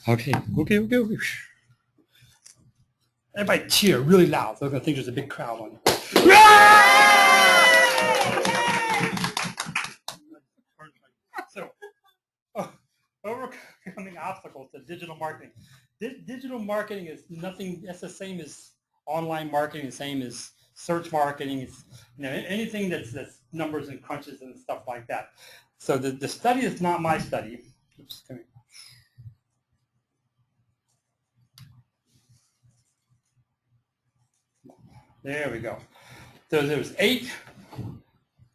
Okay. Everybody cheer really loud. So they're going to think there's a big crowd on. So, overcoming obstacles to digital marketing. Digital marketing is nothing. That's the same as online marketing. The same as search marketing. It's anything that's numbers and crunches and stuff like that. So the study is not my study. Oops, come here. There we go. So there's 8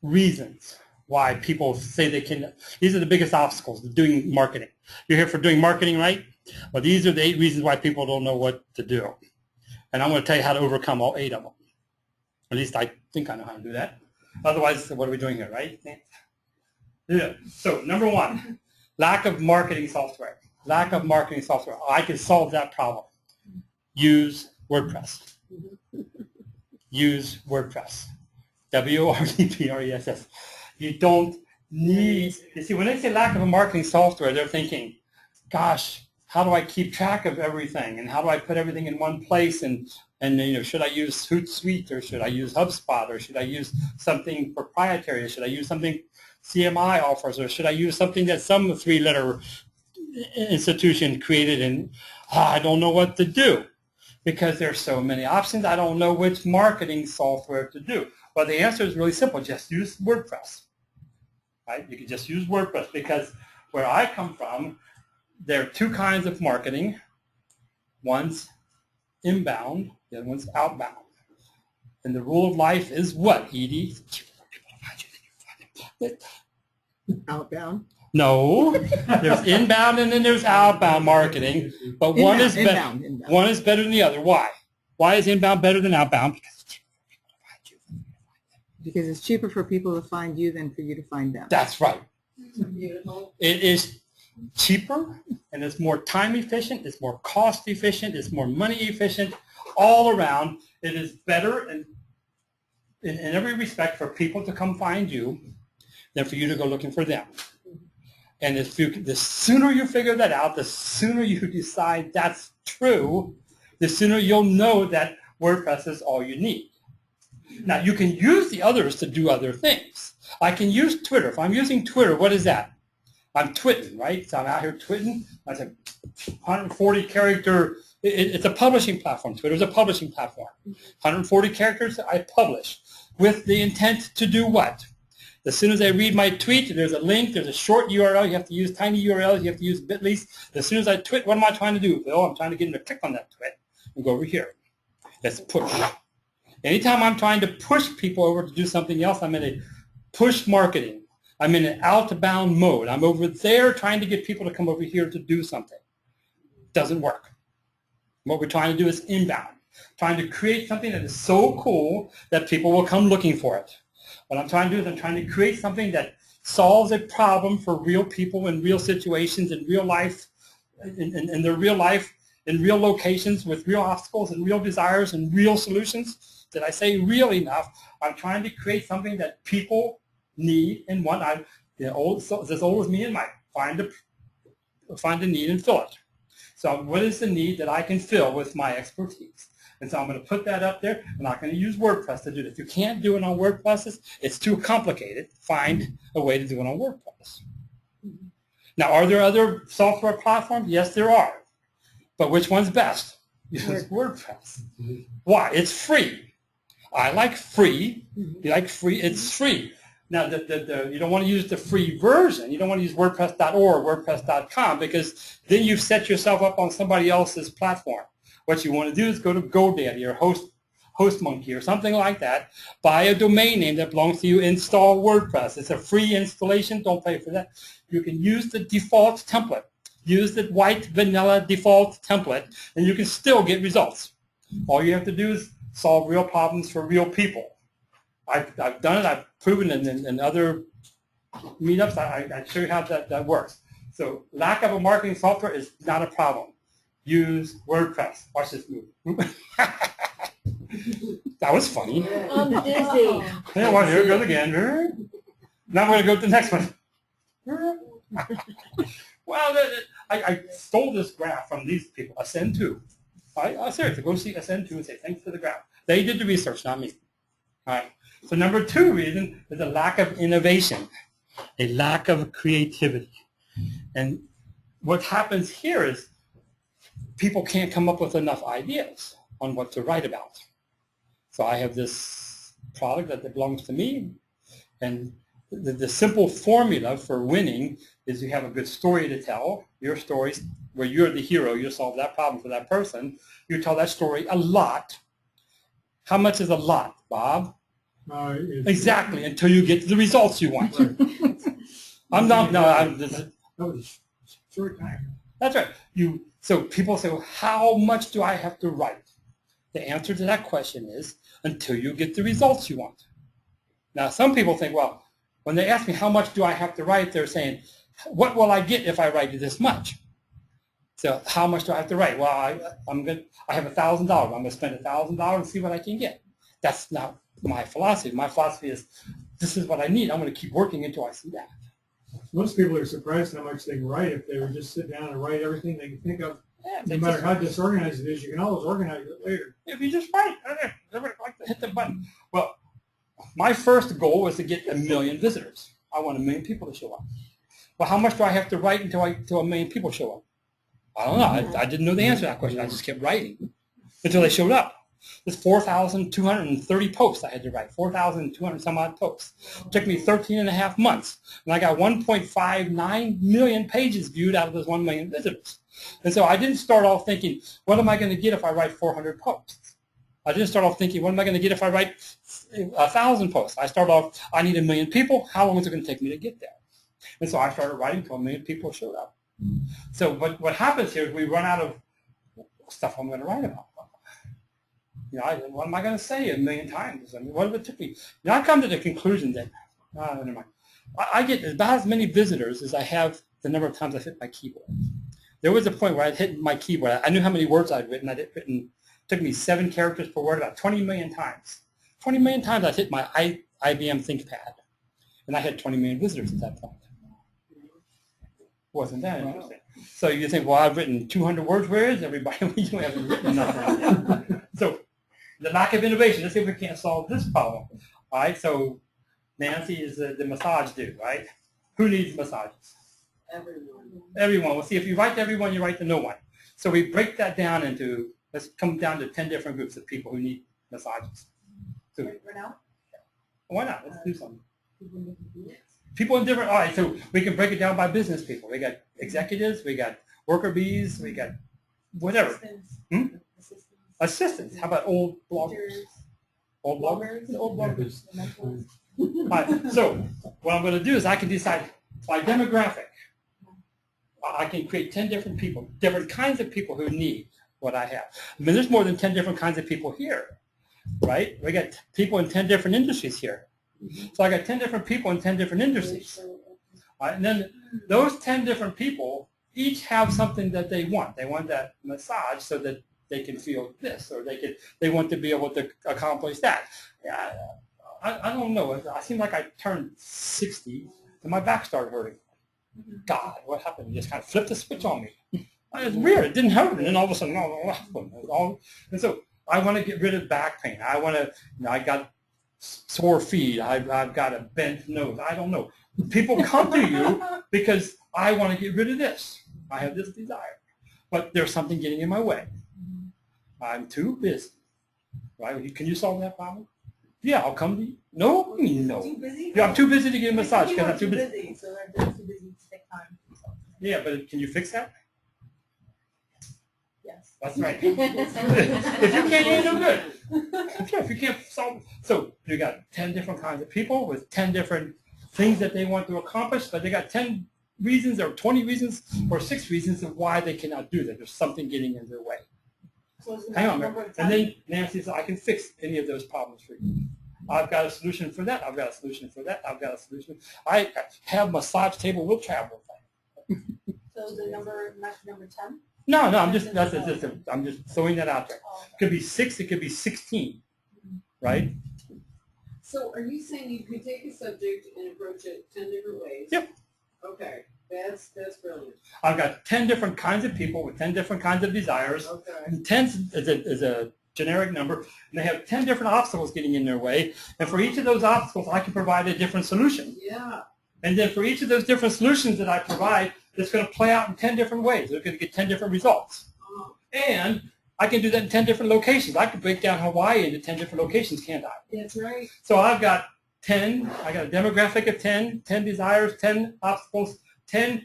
reasons why people say they can. These are the biggest obstacles to doing marketing. You're here for doing marketing, right? Well, these are the 8 reasons why people don't know what to do. And I'm going to tell you how to overcome all 8 of them. At least I think I know how to do that. Otherwise, what are we doing here, right? Yeah. So number 1, lack of marketing software. Lack of marketing software. I can solve that problem. Use WordPress. Use WordPress. WORDPRESS. You don't need, you see, when they say lack of a marketing software, they're thinking, gosh, how do I keep track of everything? And how do I put everything in one place? And should I use Hootsuite, or should I use HubSpot, or should I use something proprietary? Or should I use something CMI offers? Or should I use something that some 3-letter institution created? And I don't know what to do, because there's so many options. I don't know which marketing software to do. Well, the answer is really simple. Just use WordPress. Right? You can just use WordPress, because where I come from, there are 2 kinds of marketing. One's inbound, the other one's outbound. And the rule of life is what, Edie? Outbound? No, there's inbound and then there's outbound marketing, but one is better than the other. Why? Why is inbound better than outbound? Because it's cheaper for people to find you than for you to find them. That's right. It is cheaper, and it's more time efficient, it's more cost efficient, it's more money efficient, all around. It is better in every respect for people to come find you than for you to go looking for them. And the sooner you figure that out, the sooner you decide that's true, the sooner you'll know that WordPress is all you need. Now, you can use the others to do other things. I can use Twitter. If I'm using Twitter, what is that? I'm twitting, right? So I'm out here twitting. That's a 140-character. It's a publishing platform. Twitter's a publishing platform. 140 characters I publish with the intent to do what? As soon as I read my tweet, there's a link, there's a short URL. You have to use tiny URLs. You have to use bit.lys. As soon as I twit, what am I trying to do, Bill? I'm trying to get them to click on that twit and go over here. That's push. Anytime I'm trying to push people over to do something else, I'm in a push marketing. I'm in an outbound mode. I'm over there trying to get people to come over here to do something. Doesn't work. What we're trying to do is inbound. Trying to create something that is so cool that people will come looking for it. What I'm trying to do is I'm trying to create something that solves a problem for real people in real situations, in real life, in their real life, in real locations with real obstacles and real desires and real solutions. Did I say real enough? I'm trying to create something that people need and want. I'm as old as me and Mike. Find the need and fill it. So what is the need that I can fill with my expertise? And so I'm going to put that up there. I'm not going to use WordPress to do this. You can't do it on WordPress. It's too complicated. Find a way to do it on WordPress. Now, are there other software platforms? Yes, there are. But which one's best? Use WordPress. Why? It's free. I like free. You like free? It's free. Now, you don't want to use the free version. You don't want to use WordPress.org or WordPress.com, because then you've set yourself up on somebody else's platform. What you want to do is go to GoDaddy or HostMonkey or something like that, buy a domain name that belongs to you, install WordPress. It's a free installation. Don't pay for that. You can use the default template. Use the white vanilla default template, and you can still get results. All you have to do is solve real problems for real people. I've done it. I've proven it in other meetups. I show you how that works. So lack of a marketing software is not a problem. Use WordPress. Watch this move. That was funny. I'm dizzy. Yeah, well, here it goes again. Now I'm going to go to the next one. Well, I stole this graph from these people, Ascend 2. I seriously, go see Ascend 2 and say, thanks for the graph. They did the research, not me. All right. So number 2 reason is a lack of innovation, a lack of creativity. And what happens here is people can't come up with enough ideas on what to write about. So I have this product that belongs to me, and the simple formula for winning is you have a good story to tell. Your stories where you're the hero, you solve that problem for that person. You tell that story a lot. How much is a lot, Bob? Exactly, until you get the results you want. That was short time. That's right. So people say, well, how much do I have to write? The answer to that question is until you get the results you want. Now, some people think, well, when they ask me how much do I have to write, they're saying, what will I get if I write this much? So how much do I have to write? Well, I have $1,000. I'm going to spend $1,000 and see what I can get. That's not my philosophy. My philosophy is this is what I need. I'm going to keep working until I see that. Most people are surprised how much they can write if they would just sit down and write everything they can think of. Yeah, No matter how disorganized it is, you can always organize it later. If you just write, everybody like to hit the button. Well, my first goal was to get 1 million visitors. I want 1 million people to show up. Well, how much do I have to write until 1 million people show up? I don't know. I didn't know the answer to that question. I just kept writing until they showed up. There's 4,230 posts I had to write, 4,200 some odd posts. It took me 13 and a half months. And I got 1.59 million pages viewed out of those 1 million visitors. And so I didn't start off thinking, what am I going to get if I write 400 posts? I didn't start off thinking, what am I going to get if I write 1,000 posts? I started off, I need 1 million people. How long is it going to take me to get there? And so I started writing until 1 million people showed up. So what happens here is we run out of stuff I'm going to write about. What am I going to say 1 million times? I mean, what if it took me? I come to the conclusion that, never mind. I get about as many visitors as I have the number of times I've hit my keyboard. There was a point where I'd hit my keyboard. I knew how many words I'd written. It took me 7 characters per word about 20 million times. 20 million times I'd hit my IBM ThinkPad. And I had 20 million visitors at that point. Wasn't that interesting? So you think, well, I've written 200 words. Where is everybody? You haven't written nothing yet. So the lack of innovation. Let's see if we can't solve this problem. All right, so Nancy is the massage dude, right? Who needs massages? Everyone. Everyone. We'll see if you write to everyone, you write to no one. So we break that down into, let's come down to 10 different groups of people who need massages. So, For now? why not? Let's do something. People in different, all right, so we can break it down by business people. We got executives, we got worker bees, we got whatever. Assistants. Assistants. How about old bloggers? Old bloggers? Old bloggers. All right, so what I'm going to do is I can decide by demographic. I can create 10 different people, different kinds of people who need what I have. I mean, there's more than 10 different kinds of people here, right? We got people in 10 different industries here. So I got 10 different people in 10 different industries. All right, and then those 10 different people each have something that they want. They want that massage so that they can feel this, or they want to be able to accomplish that. Yeah, I don't know. I seem like I turned 60 and my back started hurting. God, what happened? You just kind of flipped the switch on me. It's weird. It didn't hurt, and then all of a sudden, and so I want to get rid of back pain. I want to. I got sore feet. I've got a bent nose. I don't know. People come to you because I want to get rid of this. I have this desire, but there's something getting in my way. I'm too busy. Right? Can you solve that problem? Yeah, I'll come to you. No, no. Too busy? Yeah, I'm too busy to get a massage because I'm too busy. So they're too busy to take time for themselves. Yeah, but can you fix that? Yes. That's right. If you can't, you no good. Sure, if you can't solve, so you got 10 different kinds of people with 10 different things that they want to accomplish, but they got 10 reasons or 20 reasons or 6 reasons of why they cannot do that. There's something getting in their way. So Hang on, and then Nancy says, I can fix any of those problems for you. I've got a solution for that. I've got a solution for that. I've got a solution. I have massage table will travel thing. So the number 10? No, I'm just I'm just throwing that out there. Oh, It could be 6. It could be 16. Right? So are you saying you could take a subject and approach it 10 different ways? Yep. Okay. That's brilliant. I've got 10 different kinds of people with 10 different kinds of desires. Okay. And 10 is a generic number, and they have 10 different obstacles getting in their way. And for each of those obstacles, I can provide a different solution. Yeah. And then for each of those different solutions that I provide, it's going to play out in 10 different ways. They're going to get 10 different results. And I can do that in 10 different locations. I can break down Hawaii into 10 different locations, can't I? That's right. So I've got 10, I got a demographic of 10, 10 desires, 10 obstacles, 10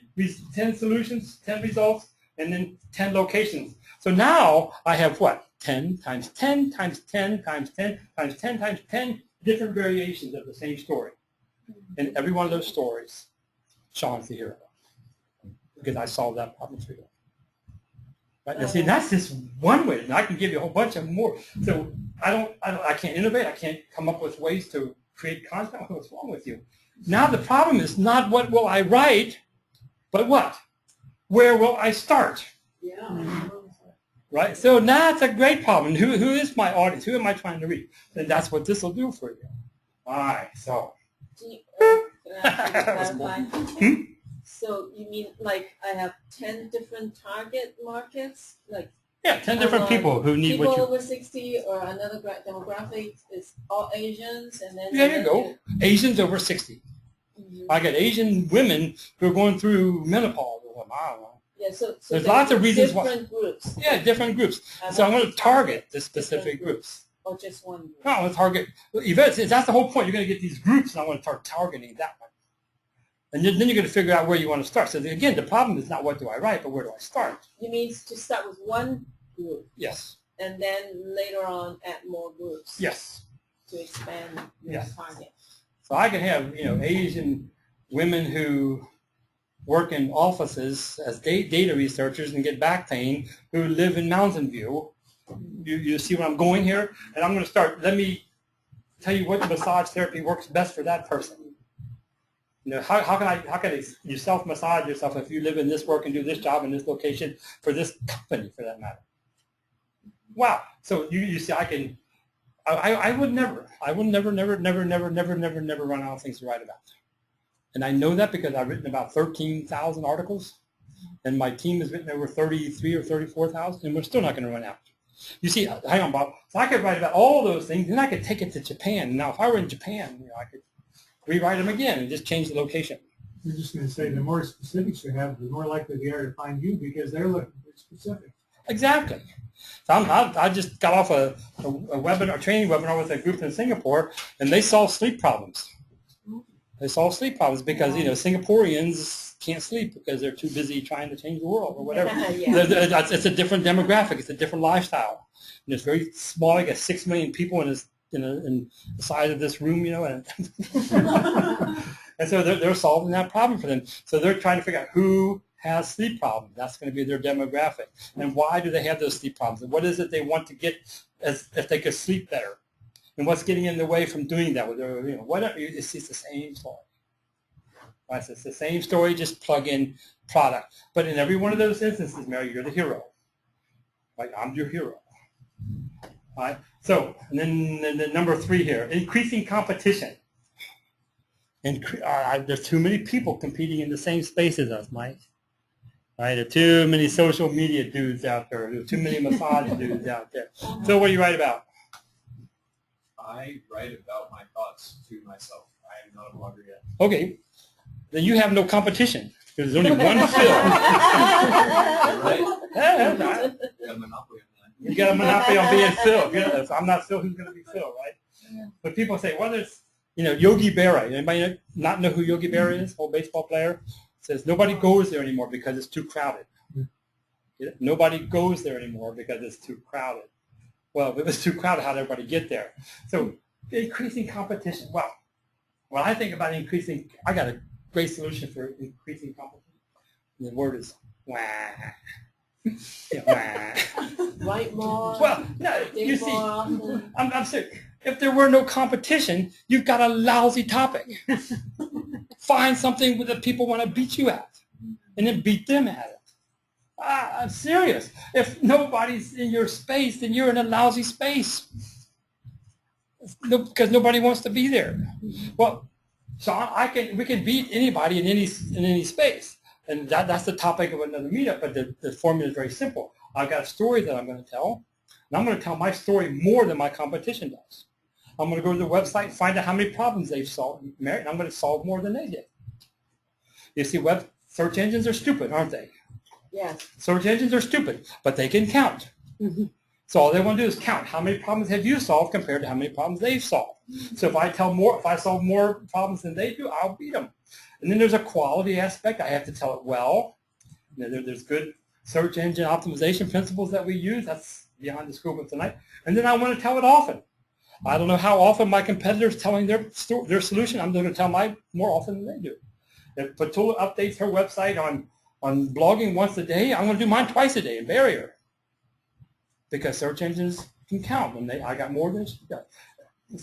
solutions, 10 results, and then 10 locations. So now I have what? 10 times 10 times 10 times 10 times 10 times 10 different variations of the same story. And every one of those stories, Sean's the hero. Because I solved that problem for you. Right? Now, see, that's just one way. And I can give you a whole bunch of more. So I can't innovate. I can't come up with ways to create content. What's wrong with you? Now the problem is not what will I write, but what? Where will I start? Yeah. Right? So now it's a great problem. Who is my audience? Who am I trying to reach? And that's what this will do for you. All right, so. Can I ask you to clarify? So you mean like I have 10 different target markets? Like Yeah, 10 different people who need what people you. over 60 or another demographic is all Asians and then. There you go. Asians over 60. Mhm. I got Asian women who are going through menopause. I don't know. Yeah, so There's lots of reasons why. different groups. Yeah, different groups. So I'm going to target the specific groups. Or just one group. No, I'm going to target events. That's the whole point. You're going to get these groups, and I want to start targeting that one. And then you're going to figure out where you want to start. So again, the problem is not what do I write, but where do I start? You mean to start with one group Yes. and then later on add more groups Yes. to expand your Yes. target. So I can have Asian women who work in offices as data researchers and get back pain who live in Mountain View. You see where I'm going here? And I'm going to start. Let me tell you what massage therapy works best for that person. How can you self-massage yourself if you live in this work and do this job in this location for this company, for that matter? Wow. So you see, I would never run out of things to write about. And I know that because I've written about 13,000 articles, and my team has written over 33 or 34,000, and we're still not going to run out. You see, hang on, Bob. So I could write about all those things, then I could take it to Japan. Now, if I were in Japan, I could rewrite them again and just change the location. You're just going to say the more specifics you have, the more likely they are to find you because they're looking for specifics. Exactly. So I just got off a training webinar with a group in Singapore, and they solve sleep problems. They solve sleep problems because Singaporeans can't sleep because they're too busy trying to change the world or whatever. Yeah. It's a different demographic. It's a different lifestyle. And it's very small. I guess 6 million people in the size of this room, and and so they're solving that problem for them. So they're trying to figure out who has sleep problems. That's going to be their demographic. And why do they have those sleep problems? And what is it they want to get as if they could sleep better? And what's getting in the way from doing that? Whatever. It's the same story. Right? So it's the same story, just plug in product. But in every one of those instances, Mary, you're the hero. Right? I'm your hero. All right? So, and then the number 3 here, increasing competition. And there's too many people competing in the same space as us, Mike. Right? There are too many social media dudes out there. There are too many massage dudes out there. So what do you write about? I write about my thoughts to myself. I am not a blogger yet. Okay. Then you have no competition because there's only one Phil. Right? Yeah, that's right. You got a monopoly on that. You got a monopoly on being Phil. If I'm not Phil, who's going to be Phil, right? Yeah. But people say, well, there's, Yogi Berra. Anybody not know who Yogi Berra is? Old baseball player. Says nobody goes there anymore because it's too crowded. Nobody goes there anymore because it's too crowded. Well, if it was too crowded, how did everybody get there? So increasing competition. Well, when I think about increasing, I got a great solution for increasing competition. And the word is wah. Yeah, wah. Write more. Well, no, you think see, more often. I'm serious. If there were no competition, you've got a lousy topic. Find something that people want to beat you at, and then beat them at it. I'm serious. If nobody's in your space, then you're in a lousy space. Because nobody wants to be there. Well, Sean, we can beat anybody in any space. And that's the topic of another meetup, but the formula is very simple. I've got a story that I'm going to tell, and I'm going to tell my story more than my competition does. I'm going to go to the website and find out how many problems they've solved, and I'm going to solve more than they did. You see, search engines are stupid, aren't they? Yes. Search engines are stupid, but they can count. So all they want to do is count how many problems have you solved compared to how many problems they've solved. So if I solve more problems than they do, I'll beat them. And then there's a quality aspect. I have to tell it well. There's good search engine optimization principles that we use. That's beyond the scope of tonight. And then I want to tell it often. I don't know how often my competitors telling their solution. I'm going to tell mine more often than they do. If Patula updates her website on blogging once a day, I'm going to do mine twice a day in barrier. Because search engines can count, and I got more than she does.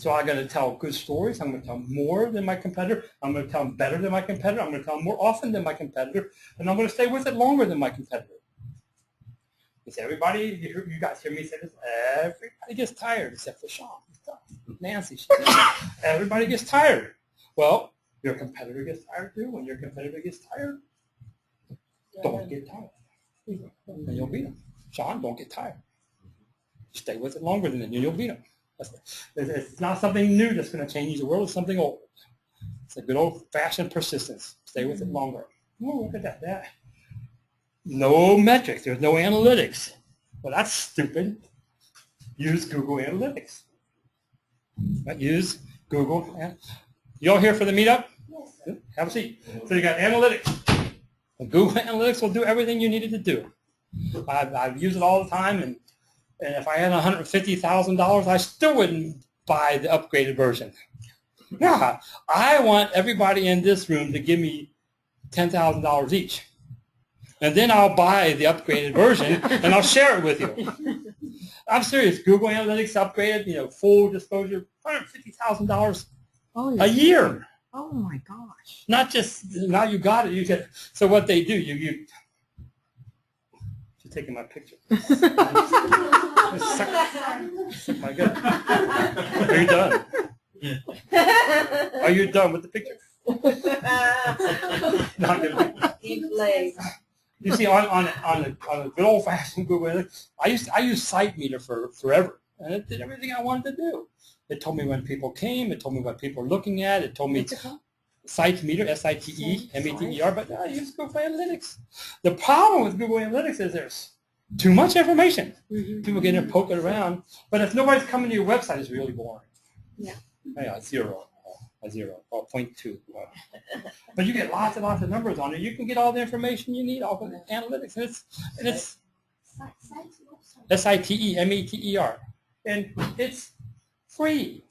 So I'm going to tell good stories. I'm going to tell more than my competitor. I'm going to tell them better than my competitor. I'm going to tell them more often than my competitor, and I'm going to stay with it longer than my competitor. Because everybody, you guys hear me say this, everybody gets tired except for Sean, Nancy. Everybody gets tired. Well, your competitor gets tired too. When your competitor gets tired, don't get tired. And you'll beat them. Sean, don't get tired. Stay with it longer than them, and you'll beat them. It's not something new that's going to change the world. It's something old. It's a good old-fashioned persistence. Stay with it longer. Oh, look at that. No metrics. There's no analytics. Well, that's stupid. Use Google Analytics. Use Google. You all here for the meetup? Yes. Have a seat. So you got analytics. Google Analytics will do everything you needed to do. I've used it all the time, and if I had $150,000, I still wouldn't buy the upgraded version. Yeah, I want everybody in this room to give me $10,000 each. And then I'll buy the upgraded version, and I'll share it with you. I'm serious. Google Analytics upgraded, full disclosure, $150,000 a year. Oh my gosh. Not just, now you got it. You get. So what they do, you're taking my picture. My God. Are you done? Are you done with the picture? You see, on a good old-fashioned Google Analytics, I used SiteMeter for forever, and it did everything I wanted to do. It told me when people came. It told me what people were looking at. It told me SiteMeter, SiteMeter, but I use Google Analytics. The problem with Google Analytics is there's too much information. People get in and poke it around. But if nobody's coming to your website, it's really boring. Yeah, 0, 0.2. But you get lots and lots of numbers on it. You can get all the information you need off of the analytics. And it's SiteMeter. And it's free.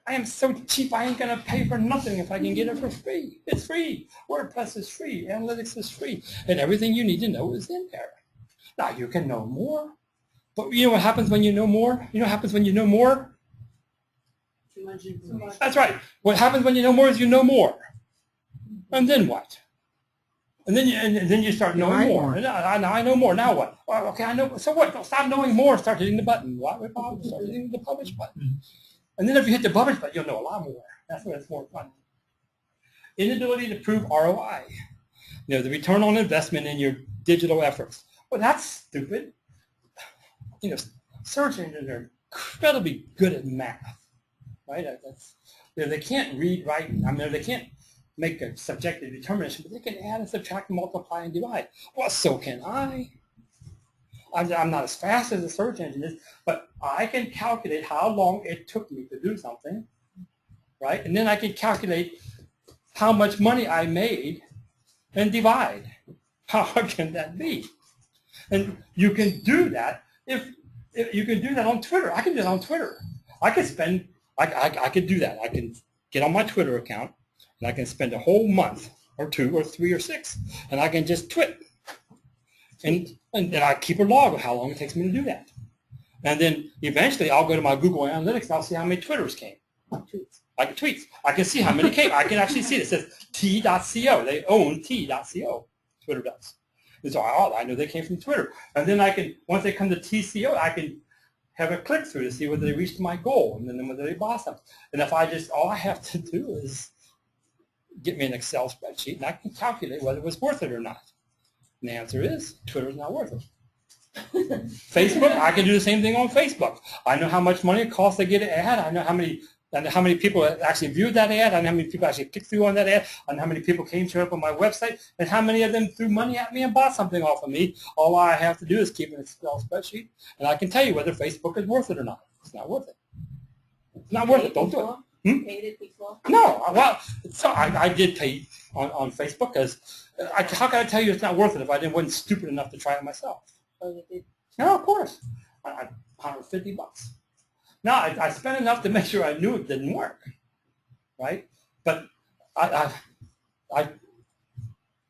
I am so cheap, I ain't going to pay for nothing if I can get it for free. It's free. WordPress is free. Analytics is free. And everything you need to know is in there. Now, you can know more. But you know what happens when you know more? You know what happens when you know more? Too much information. That's right. What happens when you know more is you know more. And then what? And then you start knowing more. Now I know more. Now what? Well, okay, I know. So what? Don't stop knowing more. Start hitting the button. Start hitting the publish button. And then if you hit the publish button, you'll know a lot more. That's when it's more fun. Inability to prove ROI. The return on investment in your digital efforts. Well, that's stupid. Search engines are incredibly good at math, right? They can't read, write. They can't make a subjective determination, but they can add and subtract, multiply, and divide. Well, so can I. I'm not as fast as a search engine is, but I can calculate how long it took me to do something, right? And then I can calculate how much money I made and divide. How hard can that be? And you can do that if you can do that on Twitter. I can do that on Twitter. I could do that. I can get on my Twitter account, and I can spend a whole month or 2 or 3 or 6, and I can just twit. And I keep a log of how long it takes me to do that. And then eventually I'll go to my Google Analytics and I'll see how many Twitters came. Tweets. I can see how many came. I can actually see it. It says T.co. They own T.co. Twitter does. And so I know they came from Twitter. And then I can, once they come to TCO, I can have a click through to see whether they reached my goal and then whether they bought something. And if all I have to do is get me an Excel spreadsheet, and I can calculate whether it was worth it or not. And the answer is Twitter's not worth it. Facebook, I can do the same thing on Facebook. I know how much money it costs to get an ad. I know how many people actually viewed that ad. I know how many people actually clicked through on that ad. I know how many people came to up on my website, and how many of them threw money at me and bought something off of me. All I have to do is keep an Excel spreadsheet, and I can tell you whether Facebook is worth it or not. It's not worth it. It's not worth it. Don't do it. Paid it before? No, well, so I did pay on Facebook, because how can I tell you it's not worth it if I wasn't stupid enough to try it myself? Oh, you did. No, of course. $150. Now, I spent enough to make sure I knew it didn't work, right? But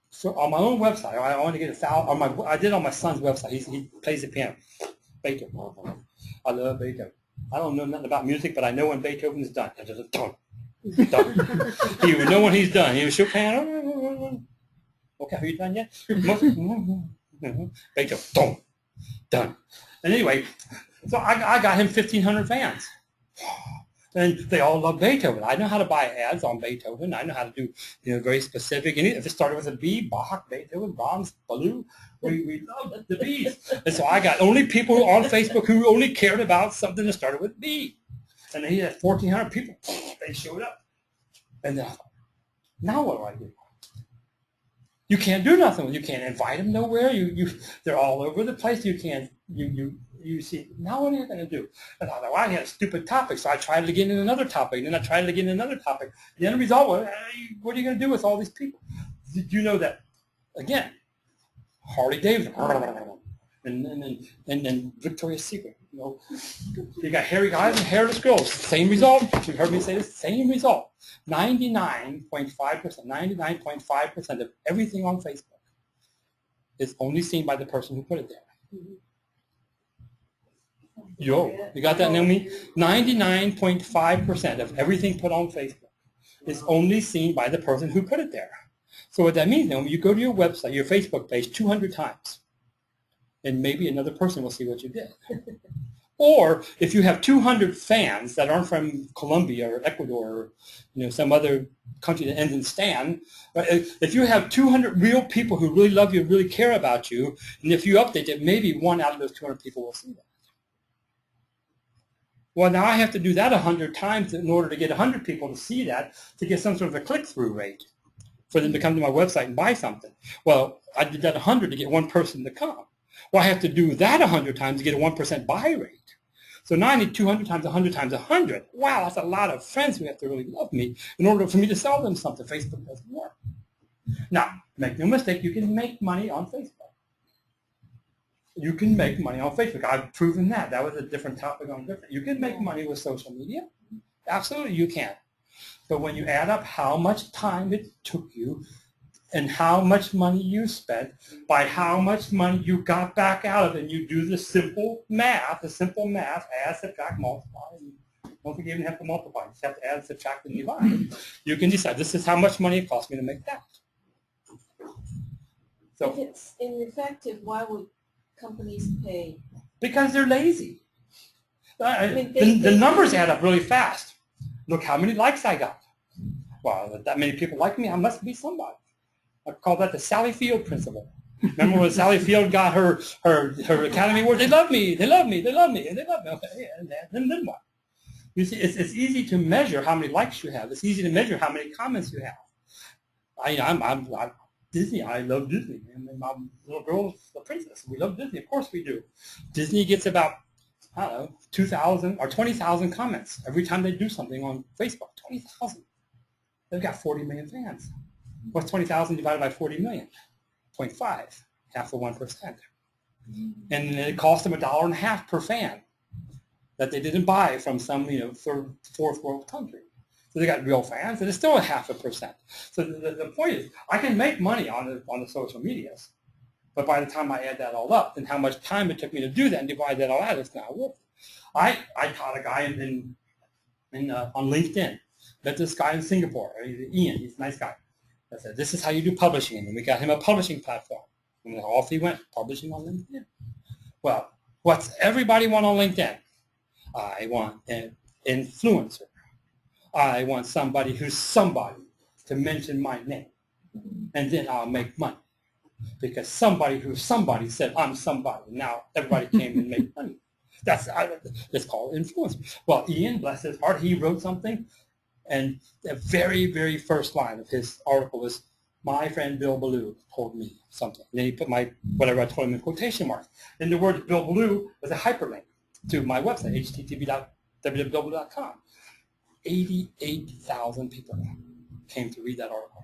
so on my own website, I wanted to get 1,000. I did on my son's website. He plays the piano. Beethoven. I love Beethoven. I don't know nothing about music, but I know when Beethoven's done. Done. He would know when he's done. He would show piano. Okay, are you done yet? Beethoven. Done. And anyway, so I got him 1,500 fans. And they all love Beethoven. I know how to buy ads on Beethoven. I know how to do, very specific. And if it started with a B, Bach, Beethoven, Brahms, Belew, we love the B's. And so I got only people on Facebook who only cared about something that started with B. And he had 1,400 people. They showed up. And then I thought, now what do I do? You can't do nothing. You can't invite them nowhere. They're all over the place. You can't. You see. Now what are you going to do? And I thought, well, I had a stupid topic, so I tried it again in another topic, and then I tried it again in another topic. The end result was, what are you going to do with all these people? Did you know that? Again, Harley Davidson, and then Victoria's Secret. You got hairy guys and hairless girls. Same result. You've heard me say this. Same result. 99.5% of everything on Facebook is only seen by the person who put it there. Yo, you got that, Naomi? 99.5% of everything put on Facebook is only seen by the person who put it there. So what that means, Naomi, you go to your website, your Facebook page 200 times, and maybe another person will see what you did. Or if you have 200 fans that aren't from Colombia or Ecuador or some other country that ends in Stan, if you have 200 real people who really love you, really care about you, and if you update it, maybe one out of those 200 people will see that. Well, now I have to do that 100 times in order to get 100 people to see that, to get some sort of a click-through rate for them to come to my website and buy something. Well, I did that 100 to get one person to come. Well, I have to do that 100 times to get a 1% buy rate. So now I need 200 times 100 times 100. Wow, that's a lot of friends who have to really love me in order for me to sell them something. Facebook doesn't work. Now, make no mistake, you can make money on Facebook. You can make money on Facebook. I've proven that. That was a different topic on different. You can make money with social media. Absolutely, you can. But when you add up how much time it took you and how much money you spent by how much money you got back out of it, and you do the simple math, add, subtract, multiply. Don't forget, you even have to multiply. You just have to add, subtract, and divide. You can decide, this is how much money it cost me to make that. So, if it's ineffective, why would companies pay? Because they're lazy. mean, The numbers add up really fast. Look how many likes I got. Well, that many people like me, I must be somebody. I call that the Sally Field principle. Remember when Sally Field got her Academy Award? They love me, they love me, they love me, and they love me. Okay, and then what? You see, it's easy to measure how many likes you have. It's easy to measure how many comments you have. I'm Disney. I love Disney. And my little girl's a princess. We love Disney. Of course we do. Disney gets about, I don't know, 2,000 or 20,000 comments every time they do something on Facebook. 20,000. They've got 40 million fans. What's 20,000 divided by 40 million? 0.5, half of 1%. And it cost them $1.50 per fan that they didn't buy from some, third, fourth world country. So they got real fans, and it's still a 0.5%. So the point is, I can make money on the social medias, but by the time I add that all up, and how much time it took me to do that and divide that all out, it's not worth it. I taught a guy on LinkedIn. Met this guy in Singapore, Ian. He's a nice guy. I said, this is how you do publishing, and we got him a publishing platform. And off he went, publishing on LinkedIn. Well, what's everybody want on LinkedIn? I want an influencer. I want somebody who's somebody to mention my name, and then I'll make money. Because somebody who's somebody said, I'm somebody. Now everybody came and made money. It's called influence. Well, Ian, bless his heart, he wrote something, and the very, very first line of his article was, my friend Bill Belew told me something. And then he put whatever I told him in quotation marks. And the word Bill Belew was a hyperlink to my website, http://www.billbelew.com. 88,000 people came to read that article.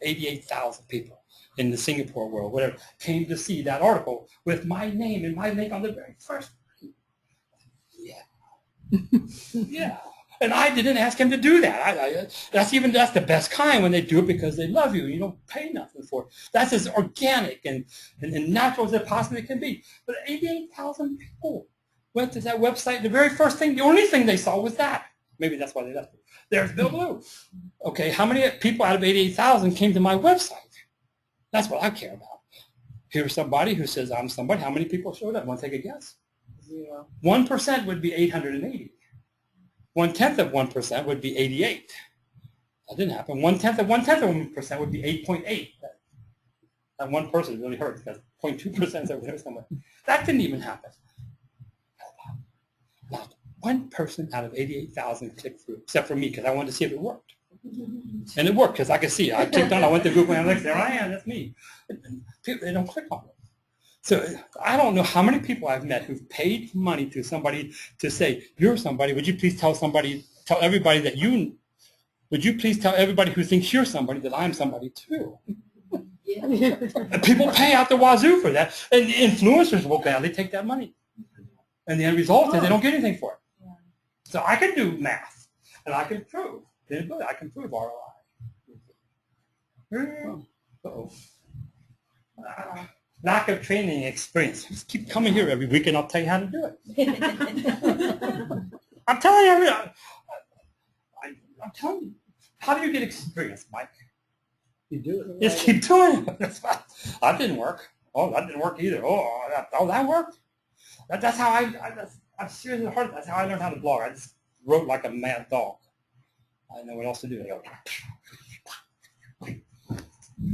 88,000 people in the Singapore world, whatever, came to see that article with my name and my link on the very first. Yeah. Yeah. And I didn't ask him to do that. That's the best kind when they do it because they love you. You don't pay nothing for it. That's as organic and natural as it possibly can be. But 88,000 people went to that website. The very first thing, the only thing they saw was that. Maybe that's why they left it. There's Bill Belew. Okay, how many people out of 88,000 came to my website? That's what I care about. Here's somebody who says I'm somebody. How many people showed up? Want to take a guess? 0. 1% would be 880. 1/10 of 1% would be 88. That didn't happen. 1/10 of 1% would be 8.8. That one person really hurt because 0.2% is over there somewhere. That didn't even happen. Not one person out of 88,000 clicked through, except for me, because I wanted to see if it worked. And it worked, because I could see it. I clicked on it. I went to Google Analytics. There I am. That's me. People, they don't click on it. So I don't know how many people I've met who've paid money to somebody to say, you're somebody. Would you please tell everybody that would you please tell everybody who thinks you're somebody that I'm somebody too? Yeah. And people pay out the wazoo for that. And the influencers will gladly take that money. And the end result is they don't get anything for it. Yeah. So I can do math, and I can prove. I can prove ROI. Uh-oh. Lack of training experience. Just keep coming here every week, and I'll tell you how to do it. I'm telling you, I'm telling you. How do you get experience, Mike? You do it. Just keep doing it. That didn't work. Oh, that didn't work either. That worked. That's how I'm serious at heart. That's how I learned how to blog. I just wrote like a mad dog. I didn't know what else to do.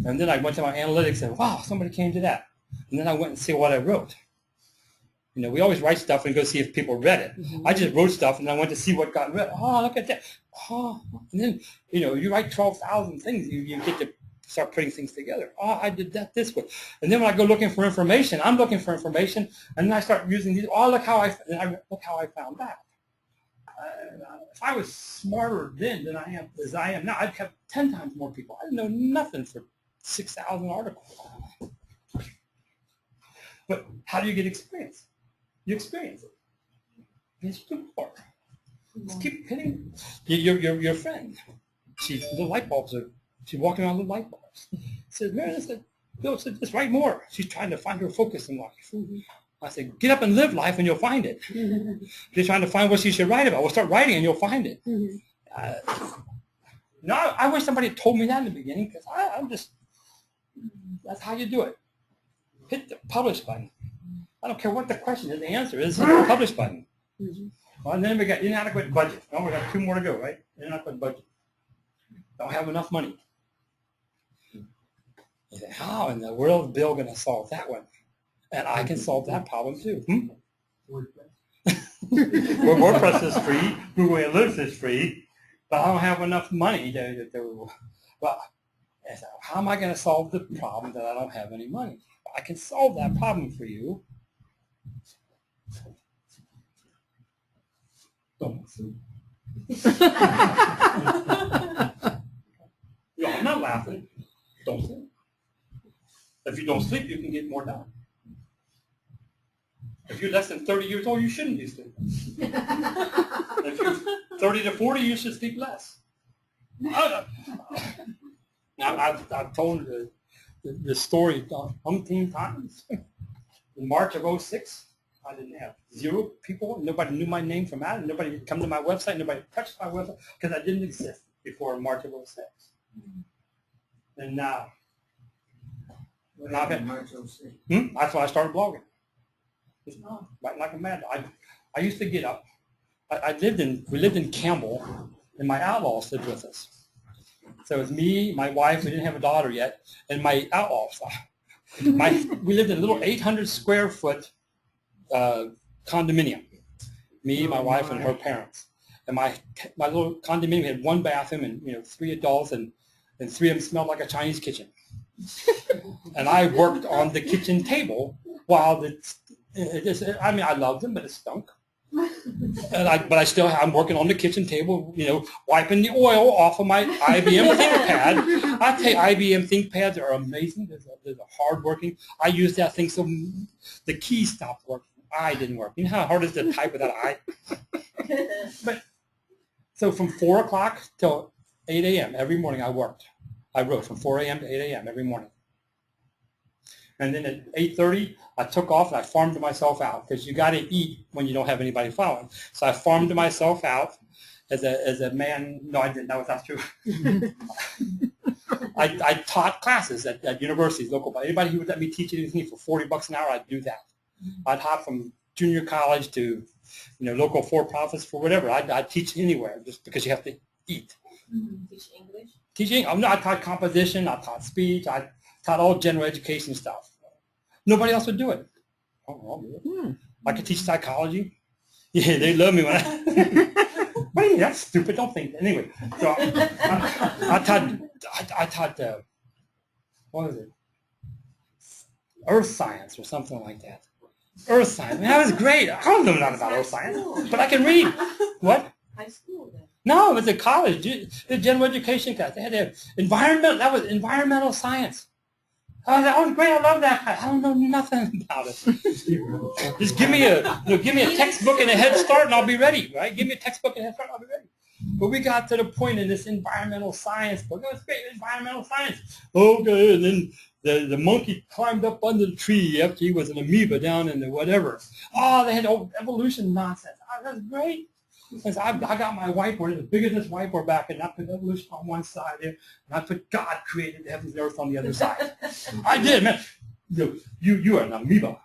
And then I went to my analytics and said, wow, somebody came to that. And then I went and see what I wrote. You know, we always write stuff and go see if people read it. I just wrote stuff and I went to see what got read. Oh, look at that. Oh, and then, you know, you write 12,000 things. You get to start putting things together. Oh, I did that this way. And then when I go looking for information, I'm looking for information, and then I start using these. Oh, look how I found that. If I was smarter then than I am as I am now, I'd have 10 times more people. I know nothing for 6,000 articles. But how do you get experience? You experience it. It's more. Just keep hitting your friend. The light bulbs are. She's walking around with light bulbs. Says, Mary, Bill said, just write more. She's trying to find her focus in life. I said, get up and live life and you'll find it. She's trying to find what she should write about. Well, start writing and you'll find it. No, I wish somebody had told me that in the beginning, because I'm just, that's how you do it. Hit the publish button. I don't care what the question is. The answer is hit the publish button. Well, and then we got inadequate budget. Oh, we got 2 more to go, right? Inadequate budget. Don't have enough money. You say, how in the world is Bill going to solve that one? And I can solve that problem too. WordPress. Well, WordPress is free. Google Analytics is free. But I don't have enough money to well, so how am I going to solve the problem that I don't have any money? I can solve that problem for you. Don't sleep. No, I'm not laughing. Don't sleep. If you don't sleep, you can get more done. If you're less than 30 years old, you shouldn't be sleeping. If you're 30 to 40, you should sleep less. I've told the story umpteen times. In March of 06, I didn't have 0 people. Nobody knew my name from Adam. Nobody had come to my website. Nobody touched my website because I didn't exist before March of 06. And now, March 06. that's when I started blogging. Just writing like a mad dog. I used to get up. We lived in Campbell, and my outlaws lived with us. So it was me, my wife, we didn't have a daughter yet, and my outlaws. We lived in a little 800 square foot condominium. Me, my wife, and her parents. And my little condominium had one bathroom and 3 adults, and 3 of them smelled like a Chinese kitchen. And I worked on the kitchen table while I loved them, but it stunk. I'm working on the kitchen table, wiping the oil off of my IBM ThinkPad. I tell you, IBM ThinkPads are amazing. They're hardworking. I used that thing so the key stopped working. I didn't work. You know how hard it is to type without I? But so from 4 o'clock till 8 a.m. every morning I worked. I wrote from 4 a.m. to 8 a.m. every morning. And then at 8:30, I took off and I farmed myself out because you got to eat when you don't have anybody following. So I farmed myself out as a man. No, I didn't. That was not true. I taught classes at universities, local. Anybody who would let me teach anything for $40 an hour, I'd do that. I'd hop from junior college to local for-profits for whatever. I'd teach anywhere just because you have to eat. Teach English? Teaching? I taught composition. I taught speech. I taught all general education stuff. Nobody else would do it. I'll do it. I could teach psychology. Yeah, they love me when I. What do you mean? That's stupid. Don't think. Anyway, so I taught what was it? Earth science or something like that. Earth science. That was great. I don't know nothing about earth science, but I can read. What? High school then. No, it was a college. The general education class. They had environmental. That was environmental science. That was great. I love that class. I don't know nothing about it. Just give me a textbook and a Head Start, and I'll be ready. Right? Give me a textbook and a Head Start, and I'll be ready. But we got to the point in this environmental science book. It was great, environmental science. Okay, and then the monkey climbed up under the tree after he was an amoeba down in the whatever. Oh, they had evolution nonsense. Oh, that was great. Because I got my whiteboard, as big as this whiteboard back, and I put evolution on one side there, and I put God created the heavens and earth on the other side. I did, man. You are an amoeba.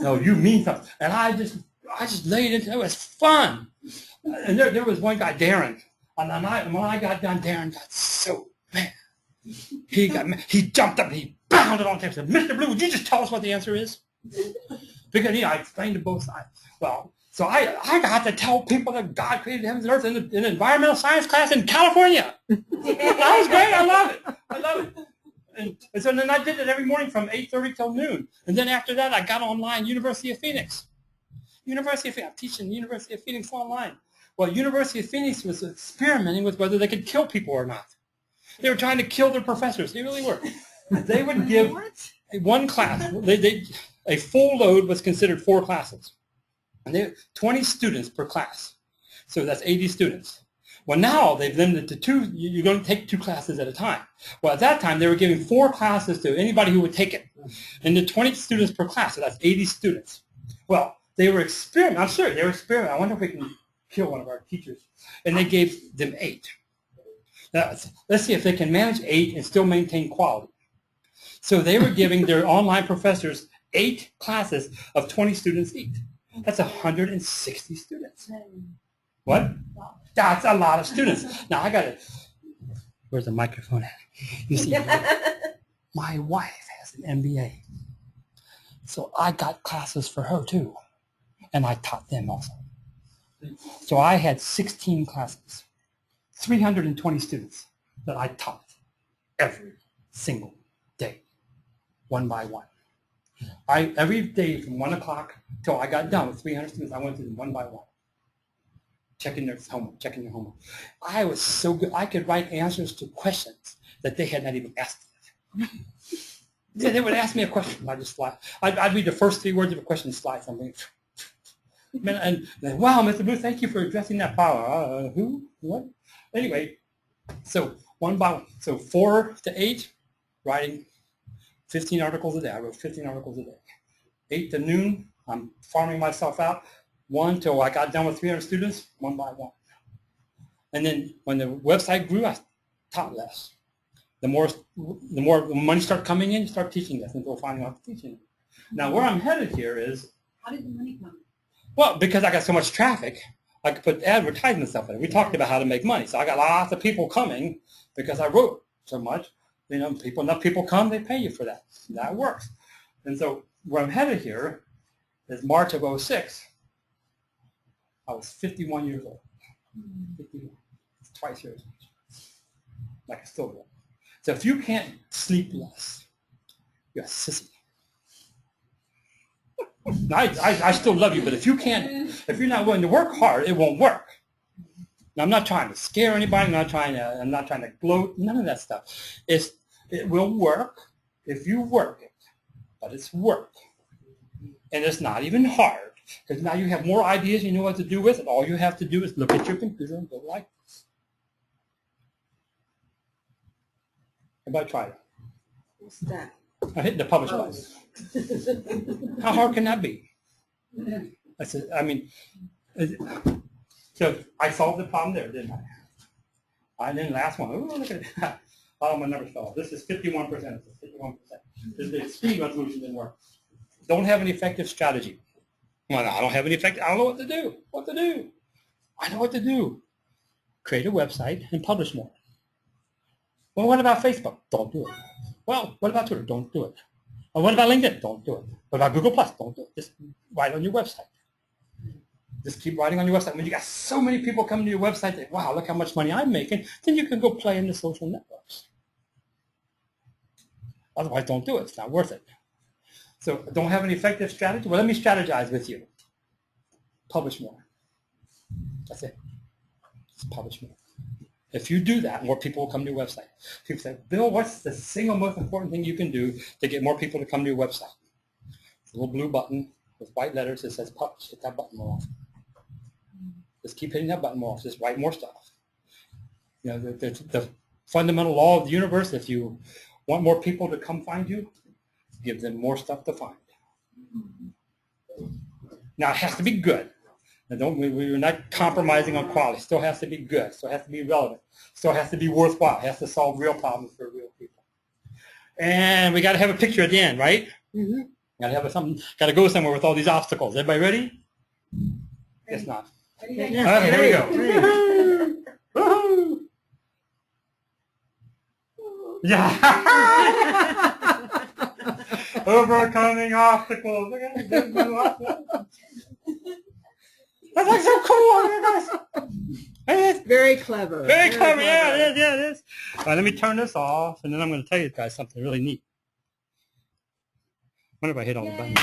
No, you mean something. And I just laid into it. It was fun. And there was one guy, Darren. And when I got done, Darren got so mad. He jumped up and he bounded on tape and said, Mr. Blue, would you just tell us what the answer is? Because I explained to both sides. Well, so I got to tell people that God created the heavens and earth in an environmental science class in California. That was great. I love it. I love it. And so then I did it every morning from 8:30 till noon. And then after that, I got online, University of Phoenix. I'm teaching University of Phoenix online. Well, University of Phoenix was experimenting with whether they could kill people or not. They were trying to kill their professors. They really were. They would give one class. A full load was considered 4 classes. And they 20 students per class. So that's 80 students. Well, now they've limited to 2. You're going to take 2 classes at a time. Well, at that time, they were giving 4 classes to anybody who would take it. And the 20 students per class, so that's 80 students. Well, they were experimenting. I'm sure they were experimenting. I wonder if we can kill one of our teachers. And they gave them 8. Now, let's see if they can manage 8 and still maintain quality. So they were giving their online professors 8 classes of 20 students each. That's 160 students. What? That's a lot of students. Now I got to. Where's the microphone at? You see, my wife has an MBA, so I got classes for her too, and I taught them also. So I had 16 classes, 320 students that I taught every single day, one by one. Every day from 1 o'clock till I got done with 300 students, I went through them one by one, checking their homework. I was so good. I could write answers to questions that they had not even asked yet. They would ask me a question, I just slide. I'd read the first 3 words of a question, slide something. And then, wow, Mr. Blue, thank you for addressing that power. Who? What? Anyway, so one by one. So 4 to 8, writing 15 articles a day. I wrote 15 articles a day. 8 to noon, I'm farming myself out. 1 till I got done with 300 students, one by one. And then when the website grew, I taught less. The more money started coming in, you start teaching less until finally I'm teaching. Now where I'm headed here is, How did the money come? well, because I got so much traffic, I could put advertisement stuff in it. We talked about how to make money. So I got lots of people coming because I wrote so much. You know, enough people come, they pay you for that. That works. And so where I'm headed here is March of 06. I was 51 years old. 51. It's twice your age. Like I still do. So if you can't sleep less, you're a sissy. I still love you, but if you're not willing to work hard, it won't work. Now, I'm not trying to scare anybody. I'm not trying to gloat. None of that stuff. It will work if you work it, but it's work, and it's not even hard because now you have more ideas. You know what to do with it. All you have to do is look at your computer and go like this. Everybody try it. What's that? I hit the publish button. How hard can that be? I said, so I solved the problem there, didn't I? I didn't last one. Ooh, look at that. Oh, my numbers fell off. This is 51%. It's 51%. The speed resolution didn't work. Don't have an effective strategy. Well, I don't have any effective. I don't know what to do. I know what to do. Create a website and publish more. Well, what about Facebook? Don't do it. Well, what about Twitter? Don't do it. Well, what about LinkedIn? Don't do it. What about Google Plus? Don't do it. Just write on your website. Just keep writing on your website. When you got so many people coming to your website that, wow, look how much money I'm making, then you can go play in the social networks. Otherwise, don't do it. It's not worth it. So don't have an effective strategy? Well, let me strategize with you. Publish more. That's it. Just publish more. If you do that, more people will come to your website. People say, Bill, what's the single most important thing you can do to get more people to come to your website? It's a little blue button with white letters that says publish. Hit that button more often. Just keep hitting that button more often. Just write more stuff. You know, the fundamental law of the universe, if you want more people to come find you, give them more stuff to find. Now, it has to be good. Now, we're not compromising on quality. It still has to be good. Still has to be relevant. Still has to be worthwhile. It has to solve real problems for real people. And we got to have a picture at the end, right? Mm-hmm. Got to have something. Got to go somewhere with all these obstacles. Everybody ready? Guess not. Yeah. Okay, here we go. Woohoo! Yeah. Overcoming obstacles. Look at that. That's like so cool. Guys. Very clever. Very clever. Yeah, it is. All right, let me turn this off, and then I'm going to tell you guys something really neat. I wonder if I hit all the buttons.